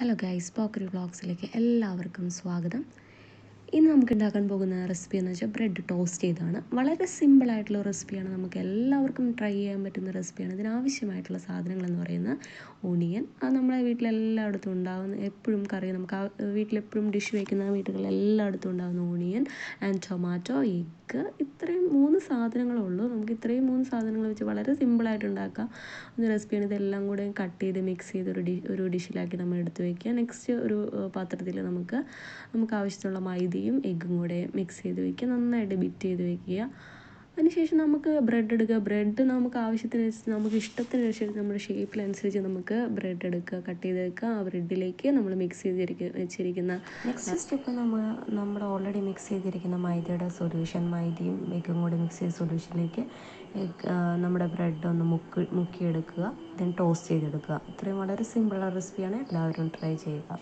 Hello guys, പോക്കറി വ്ളോഗ്സിലേക്ക് എല്ലാവർക്കും സ്വാഗതം. ഇന്ന് നമുക്ക് ഉണ്ടാക്കാൻ പോകുന്ന റെസിപ്പി എന്ന് വെച്ചാൽ ബ്രെഡ് ടോസ്റ്റ് ചെയ്താണ്. വളരെ സിമ്പിളായിട്ടുള്ള റെസിപ്പിയാണ്, നമുക്ക് എല്ലാവർക്കും ട്രൈ ചെയ്യാൻ പറ്റുന്ന റെസിപ്പിയാണ്. ഇതിനാവശ്യമായിട്ടുള്ള സാധനങ്ങൾ എന്ന് പറയുന്നത് ഓണിയൻ. അത് നമ്മളെ വീട്ടിലെല്ലായിടത്തും ഉണ്ടാകുന്ന, എപ്പോഴും കറി നമുക്ക് വീട്ടിലെപ്പോഴും ഡിഷ് വയ്ക്കുന്ന വീടുകളിൽ എല്ലായിടത്തും ഉണ്ടാകുന്ന ഓണിയൻ ആൻഡ് ടൊമാറ്റോ, എഗ്ഗ്. ഇത്രയും 3 സാധനങ്ങളേ ഉള്ളൂ. നമുക്ക് ഇത്രയും 3 സാധനങ്ങൾ വെച്ച് വളരെ സിമ്പിളായിട്ട് ഉണ്ടാക്കാം ഒരു റെസിപ്പിയാണ്. ഇതെല്ലാം കൂടെ കട്ട് ചെയ്ത് മിക്സ് ചെയ്ത് ഒരു ഡിഷിലാക്കി നമ്മൾ എടുത്ത് വയ്ക്കുക. നെക്സ്റ്റ് ഒരു പാത്രത്തിൽ നമുക്ക് ആവശ്യത്തിനുള്ള മൈദയും എഗ്ഗും കൂടെ മിക്സ് ചെയ്ത് വയ്ക്കുക. നന്നായിട്ട് ബീറ്റ് ചെയ്ത് വയ്ക്കുക. അതിനുശേഷം നമുക്ക് ബ്രെഡ് എടുക്കുക. ബ്രെഡ് നമുക്ക് ആവശ്യത്തിനനുസരിച്ച്, നമുക്ക് ഇഷ്ടത്തിനനുസരിച്ച്, നമ്മുടെ ഷേപ്പിനനുസരിച്ച് നമുക്ക് ബ്രെഡ് എടുക്കുക, കട്ട് ചെയ്ത് വെക്കുക. ആ ബ്രെഡിലേക്ക് നമ്മൾ മിക്സ് വെച്ചിരിക്കുന്ന നെക്സ്റ്റ് സ്റ്റെപ്പ് നമ്മൾ ഓൾറെഡി മിക്സ് ചെയ്തിരിക്കുന്ന മൈദയുടെ സൊല്യൂഷൻ, മൈദയും എഗ്ഗും കൂടി മിക്സ് ചെയ്ത സൊല്യൂഷനിലേക്ക് നമ്മുടെ ബ്രെഡ് ഒന്ന് മുക്കിയെടുക്കുക. ദെൻ ടോസ്റ്റ് ചെയ്തെടുക്കുക. ഇത്രയും വളരെ സിമ്പിളുള്ള റെസിപ്പിയാണ്. എല്ലാവരും ട്രൈ ചെയ്യുക.